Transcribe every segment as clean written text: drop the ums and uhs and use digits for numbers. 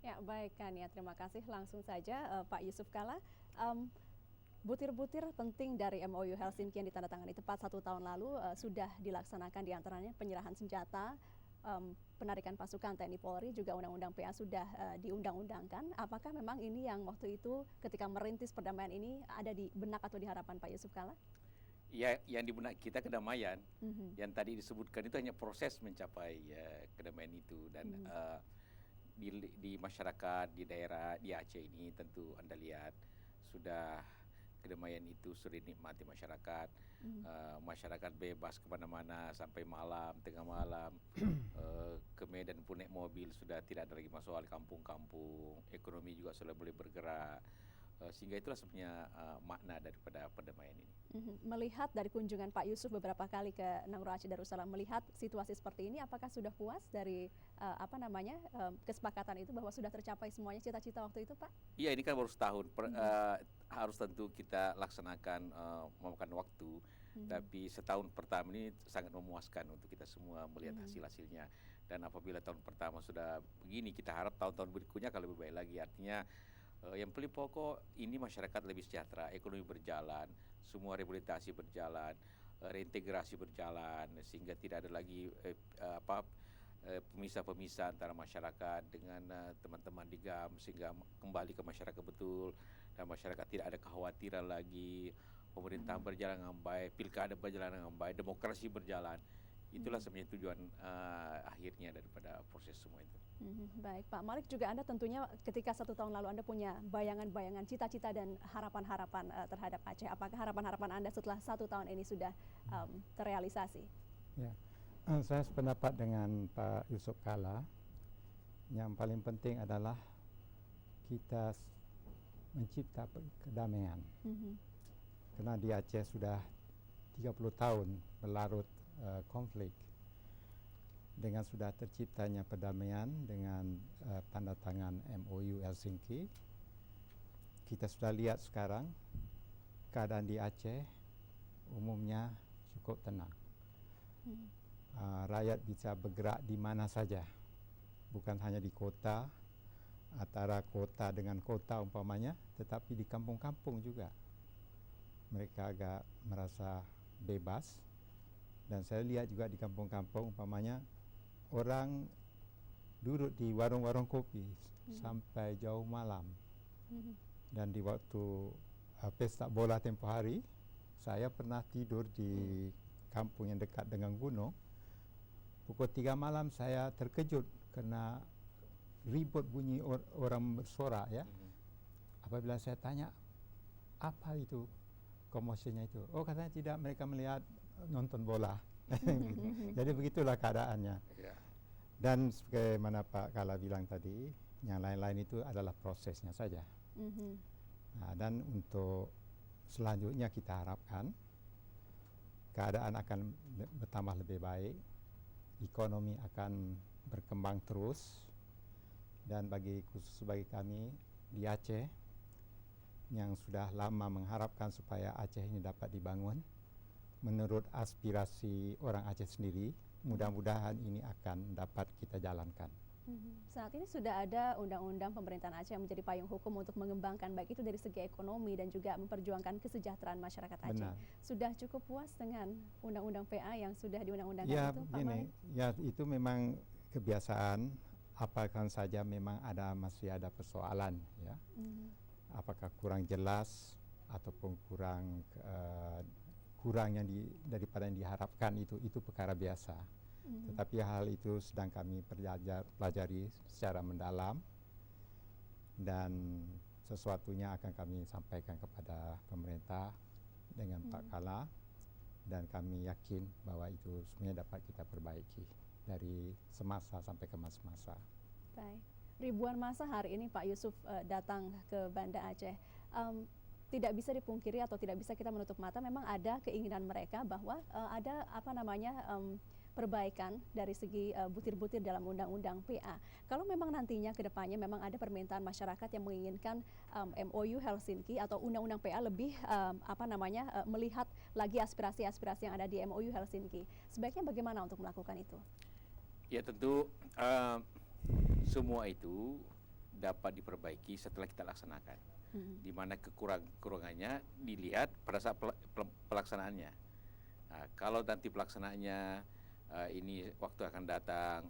Ya, baik kan ya, terima kasih. Langsung saja Pak Yusuf Kala. Em, Butir-butir penting dari MOU Helsinki yang ditandatangani tepat 1 tahun lalu sudah dilaksanakan, diantaranya penyerahan senjata, penarikan pasukan TNI Polri, juga Undang-Undang PA sudah diundang-undangkan. Apakah memang ini yang waktu itu ketika merintis perdamaian ini ada di benak atau di harapan Pak Yusuf Kala? Ya, yang di benak kita kedamaian. Mhm, Yang tadi disebutkan itu hanya proses mencapai kedamaian itu dan mhm, di masyarakat di daerah di Aceh ini tentu Anda lihat sudah kedamaian itu sudah dinikmati masyarakat. mhm, Masyarakat bebas kemana-mana sampai malam, tengah malam. Ke Medan pun naik mobil sudah tidak ada lagi masalah di kampung-kampung. Ekonomi juga sudah boleh bergerak. Sehingga itulah sebenarnya makna daripada perdamaian ini. mhm. Melihat dari kunjungan Pak Yusuf beberapa kali ke Nangro Aceh Darussalam, melihat situasi seperti ini, apakah sudah puas dari kesepakatan itu bahwa sudah tercapai semuanya cita-cita waktu itu, Pak? Iya, ini kan baru setahun. Mhm, Harus tentu kita laksanakan, memakan waktu. mhm, Tapi setahun pertama ini sangat memuaskan untuk kita semua melihat mhm, hasil-hasilnya. Dan apabila tahun pertama sudah begini, kita harap tahun-tahun berikutnya akan lebih baik lagi. Artinya yang paling pokok ini masyarakat lebih sejahtera, ekonomi berjalan, semua rehabilitasi berjalan, reintegrasi berjalan, sehingga tidak ada lagi pemisah-pemisah antara masyarakat dengan teman-teman di GAM, sehingga kembali ke masyarakat betul dan masyarakat tidak ada kekhawatiran lagi. Pemerintahan mhm, berjalan dengan baik, pilkada berjalan dengan baik, demokrasi berjalan. Itulah mhm. sebenarnya tujuan akhirnya daripada proses semua itu. Mhm, baik Pak Malik, juga Anda tentunya ketika 1 tahun lalu Anda punya bayangan-bayangan, cita-cita dan harapan-harapan terhadap Aceh. Apakah harapan-harapan Anda setelah 1 tahun ini sudah terrealisasi? Ya, saya sependapat dengan Pak Yusuf Kala. Yang paling penting adalah kita mencipta kedamaian. Mhm, Karena di Aceh sudah 30 tahun berlarut konflik. Dengan sudah terciptanya perdamaian dengan tanda tangan MOU Helsinki, kita sudah lihat sekarang keadaan di Aceh umumnya cukup tenang. mhm, Rakyat bisa bergerak di mana saja, bukan hanya di kota, antara kota dengan kota umpamanya, tetapi di kampung-kampung juga. Mereka agak merasa bebas, dan saya lihat juga di kampung-kampung umpamanya orang duduk di warung-warung kopi mhm, sampai jauh malam. mhm, Dan di waktu pesta bola tempoh hari, saya pernah tidur di kampung yang dekat dengan gunung. Pukul 3 malam saya terkejut karena ribut bunyi orang bersorak ya. Mhm. Apabila saya tanya, apa itu komosinya itu? Oh, katanya tidak, mereka melihat nonton bola. mhm, Jadi begitulah keadaannya. Ya. Dan sebagaimana Pak Kala bilang tadi, yang lain-lain itu adalah prosesnya saja. mhm, Dan untuk selanjutnya kita harapkan keadaan akan bertambah lebih baik, ekonomi akan berkembang terus, dan khusus bagi kami di Aceh yang sudah lama mengharapkan supaya Aceh ini dapat dibangun menurut aspirasi orang Aceh sendiri, mudah-mudahan ini akan dapat kita jalankan. mhm. Saat ini sudah ada undang-undang pemerintahan Aceh yang menjadi payung hukum untuk mengembangkan baik itu dari segi ekonomi dan juga memperjuangkan kesejahteraan masyarakat Aceh. Benar. Sudah cukup puas dengan undang-undang PA yang sudah diundang-undangkan Ya, itu, Pak begini, Malik? ya itu memang kebiasaan, apakah saja memang masih ada persoalan ya. Mhm, Apakah kurang jelas ataupun kurang daripada yang diharapkan, itu perkara biasa. mhm, Tetapi hal itu sedang kami pelajari secara mendalam, dan sesuatunya akan kami sampaikan kepada pemerintah dengan Pak mhm. Kala, dan kami yakin bahwa itu semuanya dapat kita perbaiki dari semasa sampai ke masa-masa. Baik. Ribuan masa hari ini Pak Yusuf datang ke Banda Aceh. Em, Tidak bisa dipungkiri atau tidak bisa kita menutup mata, memang ada keinginan mereka bahwa ada perbaikan dari segi butir-butir dalam undang-undang PA. Kalau memang nantinya ke depannya memang ada permintaan masyarakat yang menginginkan MOU Helsinki atau undang-undang PA lebih melihat lagi aspirasi-aspirasi yang ada di MOU Helsinki. Sebaiknya bagaimana untuk melakukan itu? Ya tentu semua itu dapat diperbaiki setelah kita laksanakan. Di mana kekurangannya dilihat pada saat pelaksanaannya. Nah, kalau nanti pelaksanaannya ini waktu akan datang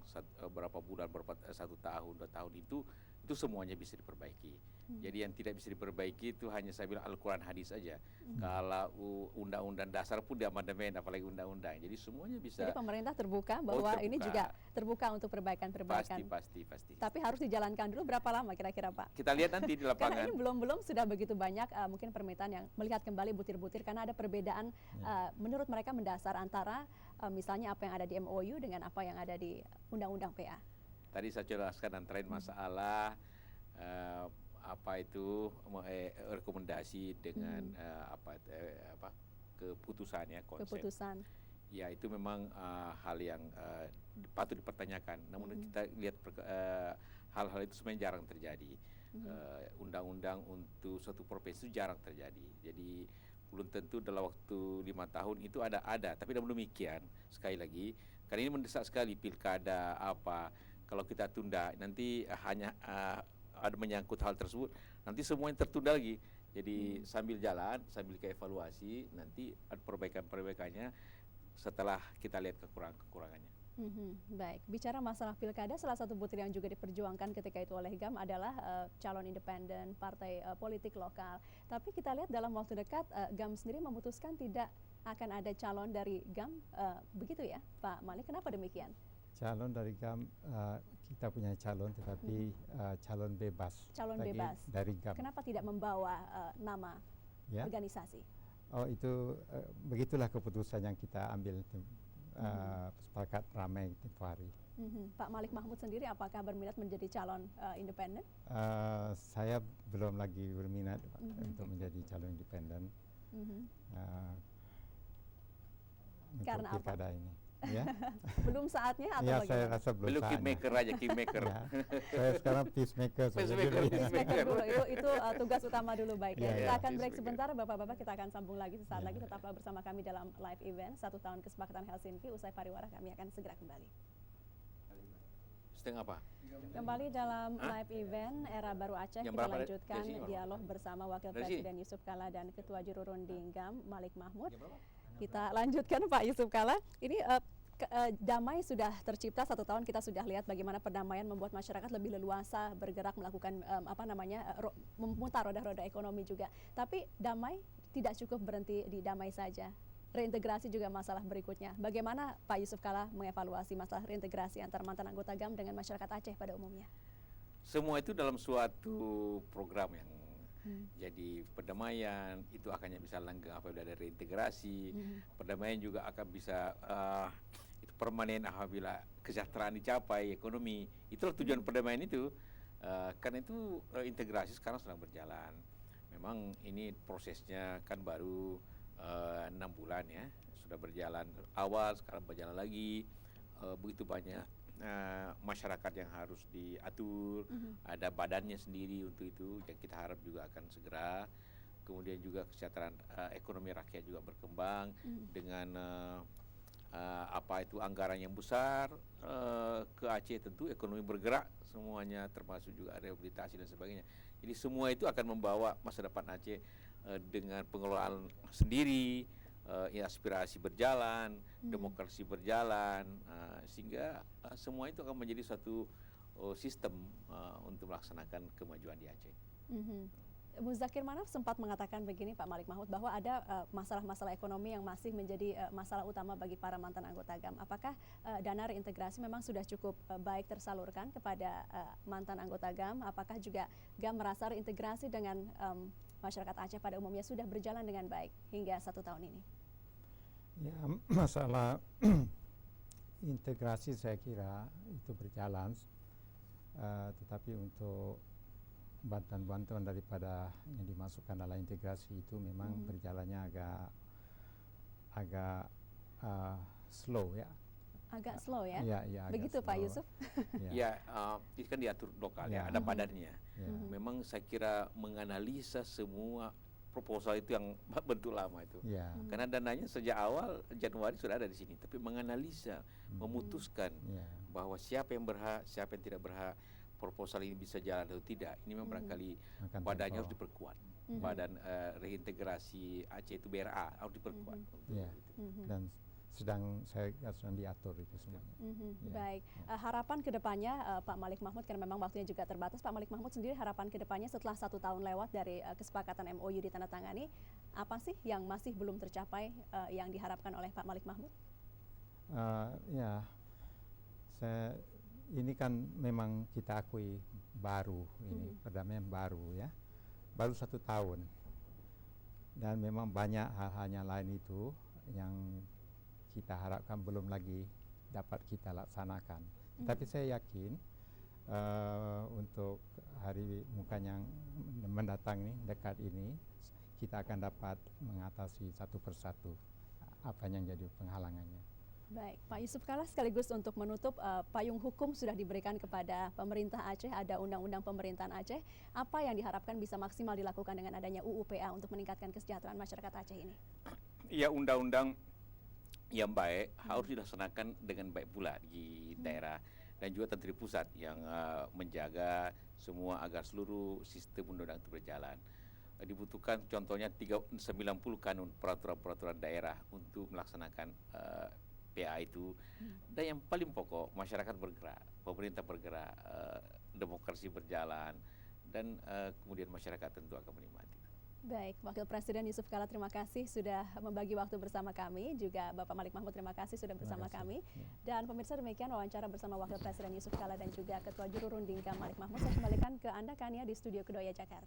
berapa bulan, satu tahun, 2 tahun itu semuanya bisa diperbaiki. Jadi yang tidak bisa diperbaiki itu hanya saya bilang Al-Quran hadis saja. Kalau undang-undang dasar pun diamandemen, apalagi undang-undang. Jadi semuanya bisa. Jadi pemerintah terbuka bahwa ini juga terbuka untuk perbaikan-perbaikan. Pasti. Tapi harus dijalankan dulu berapa lama kira-kira Pak? Kita lihat nanti di lapangan. Karena ini belum sudah begitu banyak mungkin permintaan yang melihat kembali butir-butir karena ada perbedaan menurut mereka mendasar antara misalnya apa yang ada di MOU dengan apa yang ada di Undang-Undang PA. Tadi saya jelaskan antara masalah apa itu rekomendasi dengan keputusannya, konsep. Keputusan. Ya itu memang hal yang patut dipertanyakan. Namun kita lihat hal-hal itu sebenarnya jarang terjadi. Undang-undang untuk suatu provinsi itu jarang terjadi. Jadi belum tentu dalam waktu 5 tahun itu ada. Tapi namun demikian sekali lagi, karena ini mendesak sekali pilkada apa. Kalau kita tunda nanti hanya ada menyangkut hal tersebut, nanti semuanya tertunda lagi. Jadi sambil jalan, sambil evaluasi, nanti ada perbaikannya setelah kita lihat kekurangannya. Baik, bicara masalah pilkada, salah satu butir yang juga diperjuangkan ketika itu oleh GAM adalah calon independen, partai politik lokal. Tapi kita lihat dalam waktu dekat GAM sendiri memutuskan tidak akan ada calon dari GAM, begitu ya Pak Malik, kenapa demikian? Calon dari GAM, kita punya calon tetapi calon bebas. Calon bebas dari GAM. Kenapa tidak membawa nama organisasi? Oh itu begitulah keputusan yang kita ambil sepakat ramai tempoh hari. Pak Malik Mahmud sendiri apakah berminat menjadi calon independen? Saya belum lagi berminat untuk menjadi calon independen Karena untuk pilkada ini. Ya. Belum saatnya atau ya, bagaimana? saya rasa belum Belum saatnya. kingmaker. Ya. Saya sekarang peacemaker. Peacemaker dulu, itu tugas utama dulu baik ya. Kita akan break peacemaker. sebentar, Bapak-Bapak, kita akan sambung lagi sesaat lagi. Tetaplah bersama kami dalam live event 1 tahun Kesepakatan Helsinki. Usai pariwara kami akan segera kembali. Setengah apa? Kembali dalam live event Era Baru Aceh, Yang kita berapa, lanjutkan Desi? dialog bersama Wakil Desi? Presiden Yusuf Kala dan Ketua Juru Runding GAM Malik Mahmud. Kita lanjutkan Pak Yusuf Kala. Ini damai sudah tercipta 1 tahun, kita sudah lihat bagaimana perdamaian membuat masyarakat lebih leluasa bergerak melakukan memutar roda-roda ekonomi juga. Tapi damai tidak cukup berhenti di damai saja. Reintegrasi juga masalah berikutnya. Bagaimana Pak Yusuf Kala mengevaluasi masalah reintegrasi antar mantan anggota GAM dengan masyarakat Aceh pada umumnya? Semua itu dalam suatu program yang jadi perdamaian itu akannya bisa langgeng apabila ada reintegrasi. Perdamaian juga akan bisa itu permanen apabila kesejahteraan dicapai, ekonomi. Itulah tujuan perdamaian itu. Karena itu integrasi sekarang sedang berjalan. Memang ini prosesnya kan baru 6 bulan ya, sudah berjalan awal, sekarang berjalan lagi. Begitu banyak masyarakat yang harus diatur, ada badannya sendiri untuk itu, yang kita harap juga akan segera. Kemudian juga kesejahteraan ekonomi rakyat juga berkembang dengan apa itu anggaran yang besar ke Aceh, tentu ekonomi bergerak semuanya, termasuk juga rehabilitasi dan sebagainya. Jadi semua itu akan membawa masa depan Aceh dengan pengelolaan sendiri, aspirasi berjalan, demokrasi berjalan, sehingga semua itu akan menjadi suatu sistem untuk melaksanakan kemajuan di Aceh. Muzakir Manaf sempat mengatakan begini Pak Malik Mahmud, bahwa ada masalah-masalah ekonomi yang masih menjadi masalah utama bagi para mantan anggota GAM. Apakah dana reintegrasi memang sudah cukup baik tersalurkan kepada mantan anggota GAM? Apakah juga GAM merasa reintegrasi dengan masyarakat Aceh pada umumnya sudah berjalan dengan baik hingga 1 tahun ini? Ya, masalah integrasi saya kira itu berjalan, tetapi untuk bantuan-bantuan daripada yang dimasukkan dalam integrasi itu memang berjalannya agak slow ya. Agak slow ya? Ya, begitu Pak Yusuf? Ya, itu kan diatur lokal ya, ada badannya. Memang saya kira menganalisa semua proposal itu yang bentuk lama itu. Karena dananya sejak awal Januari sudah ada di sini, tapi menganalisa, memutuskan bahwa siapa yang berhak, siapa yang tidak berhak, proposal ini bisa jalan atau tidak, ini memang barangkali Akan badannya tempo. harus diperkuat. Badan reintegrasi Aceh itu BRA harus diperkuat. untuk Iya. itu. Dan sedang diatur itu semuanya. Ya, Baik, ya. harapan kedepannya Pak Malik Mahmud, karena memang waktunya juga terbatas. Pak Malik Mahmud sendiri harapan kedepannya setelah 1 tahun lewat dari kesepakatan MOU ditandatangani, apa sih yang masih belum tercapai yang diharapkan oleh Pak Malik Mahmud? Ya, ini kan memang kita akui baru ini perdamaian baru ya, baru 1 tahun, dan memang banyak hal-hal lain itu yang kita harapkan belum lagi dapat kita laksanakan. Tapi saya yakin untuk hari mungkin yang mendatang ini, dekat ini, kita akan dapat mengatasi satu persatu apa yang jadi penghalangannya. Baik, Pak Yusuf Kala, sekaligus untuk menutup, payung hukum sudah diberikan kepada pemerintah Aceh, ada undang-undang pemerintahan Aceh. Apa yang diharapkan bisa maksimal dilakukan dengan adanya UU-PA untuk meningkatkan kesejahteraan masyarakat Aceh ini? Ya, undang-undang yang baik harus dilaksanakan dengan baik pula di daerah, dan juga Tentri Pusat yang menjaga semua agar seluruh sistem undang-undang itu berjalan. Dibutuhkan contohnya 90 kanun peraturan-peraturan daerah untuk melaksanakan PA itu. Dan yang paling pokok, masyarakat bergerak, pemerintah bergerak, demokrasi berjalan, dan kemudian masyarakat tentu akan menikmati. Baik, Wakil Presiden Yusuf Kala, terima kasih sudah membagi waktu bersama kami. Juga Bapak Malik Mahmud, terima kasih sudah bersama kami. Dan pemirsa, demikian wawancara bersama Wakil Presiden Yusuf Kala dan juga Ketua Juru Runding Malik Mahmud. Saya kembalikan ke Anda, Kania, di Studio Kedoya, Jakarta.